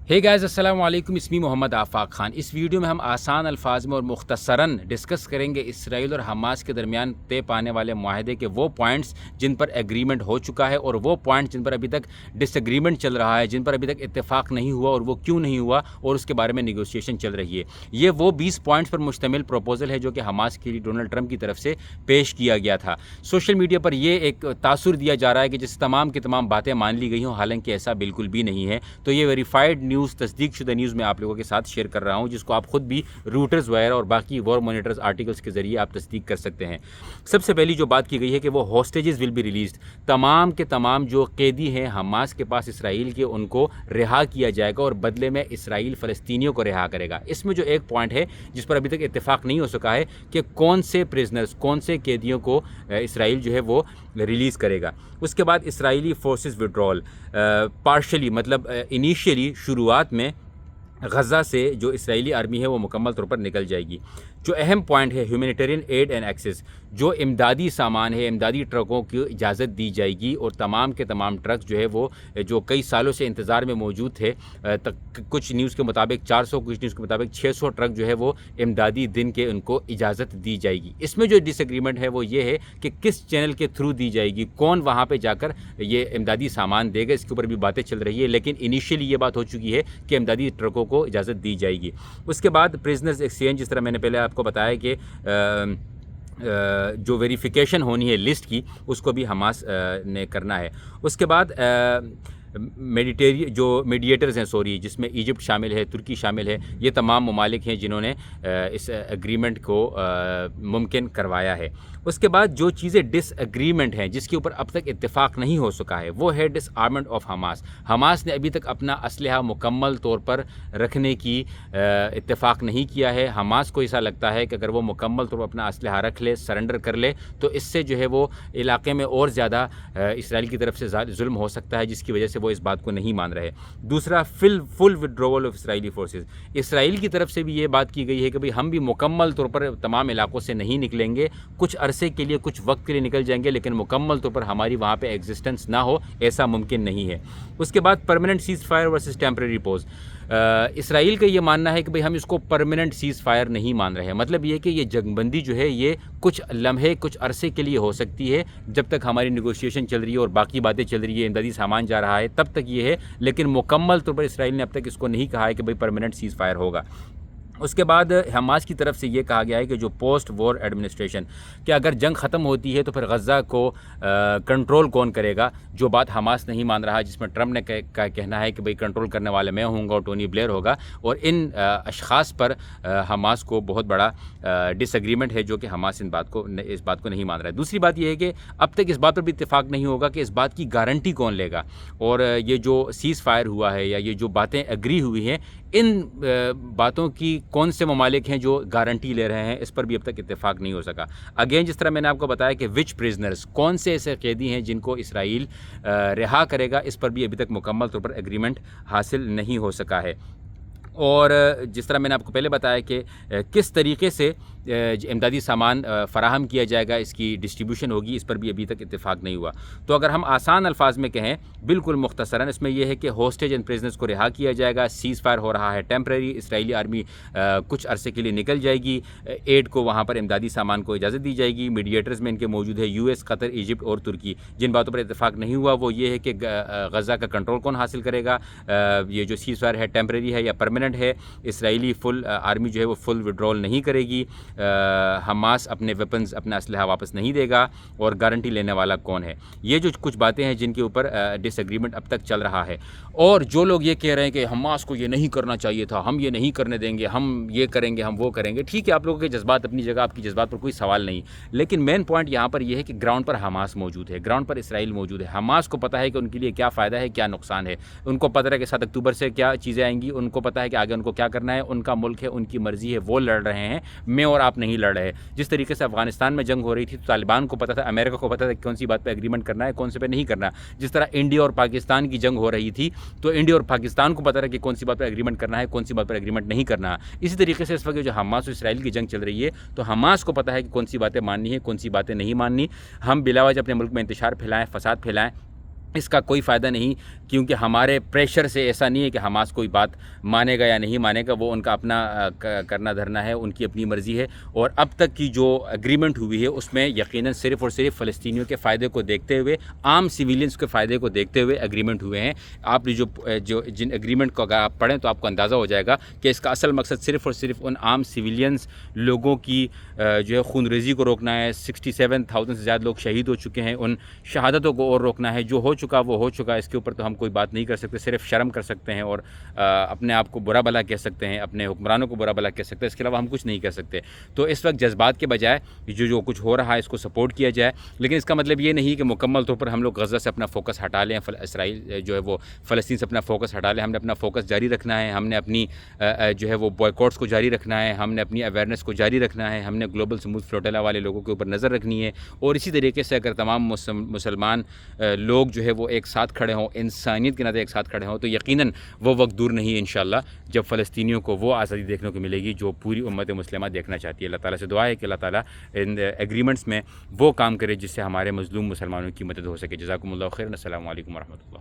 ہے گائز السلام علیکم، اسمی محمد آفاق خان۔ اس ویڈیو میں ہم آسان الفاظ میں اور مختصراً ڈسکس کریں گے اسرائیل اور حماس کے درمیان طے پانے والے معاہدے کے وہ پوائنٹس جن پر ایگریمنٹ ہو چکا ہے اور وہ پوائنٹس جن پر ابھی تک ڈس ایگریمنٹ چل رہا ہے، جن پر ابھی تک اتفاق نہیں ہوا اور وہ کیوں نہیں ہوا اور اس کے بارے میں نیگوسیشن چل رہی ہے۔ یہ وہ 20 پوائنٹس پر مشتمل پروپوزل ہے جو کہ حماس کے لیے ڈونلڈ ٹرمپ کی طرف سے پیش کیا گیا تھا۔ سوشل میڈیا پر یہ ایک تاثر دیا جا رہا ہے کہ جس تمام کی تمام باتیں مان لی گئی ہوں، حالانکہ ایسا بالکل بھی نہیں ہے۔ تو یہ ویریفائڈ نیوز، تصدیق شدہ نیوز میں آپ لوگوں کے ساتھ شیئر کر رہا ہوں، جس کو آپ خود بھی روٹرز وغیرہ اور باقی وار مانیٹرز آرٹیکلز کے ذریعے آپ تصدیق کر سکتے ہیں۔ سب سے پہلی جو بات کی گئی ہے کہ وہ ہاسٹیجز ول بی ریلیزڈ، تمام کے تمام جو قیدی ہیں حماس کے پاس اسرائیل کے، ان کو رہا کیا جائے گا اور بدلے میں اسرائیل فلسطینیوں کو رہا کرے گا۔ اس میں جو ایک پوائنٹ ہے جس پر ابھی تک اتفاق نہیں ہو سکا ہے کہ کون سے پریزنرز، کون سے قیدیوں کو اسرائیل جو ہے وہ ریلیز کرے گا۔ اس کے بعد اسرائیلی فورسز وڈرول پارشلی، مطلب انیشیلی شروعات میں غزہ سے جو اسرائیلی آرمی ہے وہ مکمل طور پر نکل جائے گی۔ جو اہم پوائنٹ ہے ہیومینیٹیرین ایڈ اینڈ ایکسیس، جو امدادی سامان ہے، امدادی ٹرکوں کی اجازت دی جائے گی اور تمام کے تمام ٹرک جو ہے وہ جو کئی سالوں سے انتظار میں موجود تھے، کچھ نیوز کے مطابق 400، کچھ نیوز کے مطابق 600 ٹرک جو ہے وہ امدادی دن کے ان کو اجازت دی جائے گی۔ اس میں جو ڈس ایگریمنٹ ہے وہ یہ ہے کہ کس چینل کے تھرو دی جائے گی، کون وہاں پہ جا کر یہ امدادی سامان دے گا، اس کے اوپر بھی باتیں چل رہی ہے، لیکن انیشیلی یہ بات ہو چکی ہے کہ امدادی ٹرکوں کو اجازت دی جائے گی۔ اس کے بعد پریزنرز ایکسچینج، جس طرح میں نے پہلے آپ کو بتایا کہ جو ویریفیکیشن ہونی ہے لسٹ کی، اس کو بھی حماس نے کرنا ہے۔ اس کے بعد جو میڈیٹرز ہیں، جس میں ایجپٹ شامل ہے، ترکی شامل ہے، یہ تمام ممالک ہیں جنہوں نے اس ایگریمنٹ کو ممکن کروایا ہے۔ اس کے بعد جو چیزیں ڈس ایگریمنٹ ہیں جس کے اوپر اب تک اتفاق نہیں ہو سکا ہے، وہ ہے ڈس آرمنٹ آف حماس۔ حماس نے ابھی تک اپنا اسلحہ مکمل طور پر رکھنے کی اتفاق نہیں کیا ہے۔ حماس کو ایسا لگتا ہے کہ اگر وہ مکمل طور پر اپنا اسلحہ رکھ لے، سرنڈر کر لے، تو اس سے جو ہے وہ علاقے میں اور زیادہ اسرائیل کی طرف سے ظلم ہو سکتا ہے، جس کی وجہ سے وہ اس بات کو نہیں مان رہے۔ دوسرا، فل وڈرول آف اسرائیلی فورسز، اسرائیل کی طرف سے بھی یہ بات کی گئی ہے کہ بھئی ہم بھی مکمل طور پر تمام علاقوں سے نہیں نکلیں گے، کچھ عرصے کے لیے، کچھ وقت کے لیے نکل جائیں گے، لیکن مکمل طور پر ہماری وہاں پہ ایگزسٹنس نہ ہو، ایسا ممکن نہیں ہے۔ اس کے بعد permanent ceasefire versus temporary pause, Israel کا یہ ماننا ہے کہ بھئی ہم اس کو پرماننٹ سیز فائر نہیں مان رہے ہیں۔ مطلب یہ کہ یہ جنگ بندی جو ہے یہ کچھ لمحے، کچھ عرصے کے لیے ہو سکتی ہے، جب تک ہماری نیگوشیشن چل رہی ہے اور باقی باتیں چل رہی ہے، امدادی سامان جا رہا ہے، تب تک یہ ہے، لیکن مکمل طور پر اسرائیل نے اب تک اس کو نہیں کہا ہے کہ بھئی پرماننٹ سیز فائر ہوگا۔ اس کے بعد حماس کی طرف سے یہ کہا گیا ہے کہ جو پوسٹ وار ایڈمنسٹریشن، کہ اگر جنگ ختم ہوتی ہے تو پھر غزہ کو کنٹرول کون کرے گا، جو بات حماس نہیں مان رہا، جس میں ٹرمپ نے کہنا ہے کہ بھئی کنٹرول کرنے والا میں ہوں گا اور ٹونی بلیئر ہوگا، اور ان اشخاص پر حماس کو بہت بڑا ڈس ایگریمنٹ ہے، جو کہ حماس اس بات کو نہیں مان رہا ہے۔ دوسری بات یہ ہے کہ اب تک اس بات پر بھی اتفاق نہیں ہوگا کہ اس بات کی گارنٹی کون لے گا، اور یہ جو سیز فائر ہوا ہے یا یہ جو باتیں ایگری ہوئی ہیں، ان باتوں کی کون سے ممالک ہیں جو گارنٹی لے رہے ہیں، اس پر بھی اب تک اتفاق نہیں ہو سکا۔ اگین، جس طرح میں نے آپ کو بتایا کہ وچ پریزنرز، کون سے ایسے قیدی ہیں جن کو اسرائیل رہا کرے گا، اس پر بھی ابھی تک مکمل طور پر ایگریمنٹ حاصل نہیں ہو سکا ہے۔ اور جس طرح میں نے آپ کو پہلے بتایا کہ کس طریقے سے امدادی سامان فراہم کیا جائے گا، اس کی ڈسٹریبیوشن ہوگی، اس پر بھی ابھی تک اتفاق نہیں ہوا۔ تو اگر ہم آسان الفاظ میں کہیں، بالکل مختصراً، اس میں یہ ہے کہ ہاسٹیج اینڈ پریزنرز کو رہا کیا جائے گا، سیز فائر ہو رہا ہے ٹیمپریری، اسرائیلی آرمی کچھ عرصے کے لیے نکل جائے گی، ایڈ کو، وہاں پر امدادی سامان کو اجازت دی جائے گی۔ میڈیٹرز میں ان کے موجود ہے US، قطر، ایجپٹ اور ترکی۔ جن باتوں پر اتفاق نہیں ہوا وہ یہ ہے کہ غزہ کا کنٹرول کون حاصل کرے گا، یہ جو سیز فائر ہے ٹیمپریری ہے یا پرماننٹ ہے، اسرائیلی فل آرمی جو ہے وہ فل وڈرول نہیں کرے گی، حماس اپنے ویپنز، اپنا اسلحہ واپس نہیں دے گا، اور گارنٹی لینے والا کون ہے۔ یہ جو کچھ باتیں ہیں جن کے اوپر ڈس ایگریمنٹ اب تک چل رہا ہے۔ اور جو لوگ یہ کہہ رہے ہیں کہ حماس کو یہ نہیں کرنا چاہیے تھا، ہم یہ نہیں کرنے دیں گے، ہم یہ کریں گے، ہم وہ کریں گے، ٹھیک ہے، آپ لوگوں کے جذبات اپنی جگہ، آپ کی جذبات پر کوئی سوال نہیں، لیکن مین پوائنٹ یہاں پر یہ ہے کہ گراؤنڈ پر حماس موجود ہے، گراؤنڈ پر اسرائیل موجود ہے۔ حماس کو پتہ ہے کہ ان کے لیے کیا فائدہ ہے، کیا نقصان ہے، ان کو پتہ ہے کہ 7 اکتوبر سے کیا چیزیں آئیں گی، ان کو پتہ ہے کہ آگے ان کو کیا کرنا ہے، ان کا ملک ہے، ان کی مرضی ہے، وہ لڑ رہے ہیں، میں اور آپ نہیں لڑ رہے۔ جس طریقے سے افغانستان میں جنگ ہو رہی تھی تو طالبان کو پتہ تھا، امریکہ کو پتہ تھا کون سی بات پہ ایگریمنٹ کرنا ہے، کون سے پہ نہیں کرنا۔ جس طرح انڈیا اور پاکستان کی جنگ ہو رہی تھی تو انڈیا اور پاکستان کو پتہ تھا کہ کون سی بات پر ایگریمنٹ کرنا ہے، کون سی بات پر ایگریمنٹ نہیں کرنا۔ اسی طریقے سے اس وقت جو حماس اور اسرائیل کی جنگ چل رہی ہے تو حماس کو پتہ ہے کہ کون سی باتیں ماننی ہے، کون سی باتیں نہیں ماننی۔ ہم بلا وجہ اپنے ملک میں انتشار پھیلائیں، فساد پھیلائیں، اس کا کوئی فائدہ نہیں، کیونکہ ہمارے پریشر سے ایسا نہیں ہے کہ حماس کوئی بات مانے گا یا نہیں مانے گا، وہ ان کا اپنا کرنا دھرنا ہے، ان کی اپنی مرضی ہے۔ اور اب تک کی جو اگریمنٹ ہوئی ہے اس میں یقیناً صرف اور صرف فلسطینیوں کے فائدے کو دیکھتے ہوئے، عام سویلینز کے فائدے کو دیکھتے ہوئے اگریمنٹ ہوئے ہیں۔ آپ نے جن اگریمنٹ کو اگر آپ پڑھیں تو آپ کو اندازہ ہو جائے گا کہ اس کا اصل مقصد صرف اور صرف ان عام سویلینز لوگوں کی جو ہے خون ریزی کو روکنا ہے۔ 67,000 سے زیادہ لوگ شہید ہو چکے ہیں، ان شہادتوں کو اور روکنا ہے۔ جو ہو چکا وہ ہو چکا، اس کے اوپر تو ہم کوئی بات نہیں کر سکتے، صرف شرم کر سکتے ہیں اور اپنے آپ کو برا بھلا کہہ سکتے ہیں، اپنے حکمرانوں کو برا بھلا کہہ سکتے ہیں، اس کے علاوہ ہم کچھ نہیں کر سکتے۔ تو اس وقت جذبات کے بجائے جو کچھ ہو رہا ہے اس کو سپورٹ کیا جائے، لیکن اس کا مطلب یہ نہیں کہ مکمل طور پر ہم لوگ غزہ سے اپنا فوکس ہٹا لیں، اسرائیل جو ہے وہ فلسطین سے اپنا فوکس ہٹا لیں۔ ہم نے اپنا فوکس جاری رکھنا ہے، ہم نے اپنی جو ہے وہ بوائیکاٹس کو جاری رکھنا ہے، ہم نے اپنی اویئرنیس کو جاری رکھنا ہے، ہم نے گلوبل سموتھ فلوٹیلا والے لوگوں کے اوپر نظر رکھنی ہے۔ اور اسی طریقے سے اگر تمام مسلمان لوگ جو ہے وہ ایک ساتھ کھڑے ہوں، انسانیت کے ناطے ایک ساتھ کھڑے ہوں، تو یقیناً وہ وقت دور نہیں ہے انشاءاللہ جب فلسطینیوں کو وہ آزادی دیکھنے کو ملے گی جو پوری امت مسلمہ دیکھنا چاہتی ہے۔ اللہ تعالیٰ سے دعا ہے کہ اللہ تعالیٰ ان ایگریمنٹس میں وہ کام کرے جس سے ہمارے مظلوم مسلمانوں کی مدد ہو سکے۔ جزاکم اللہ خیر، السلام علیکم ورحمۃ اللہ۔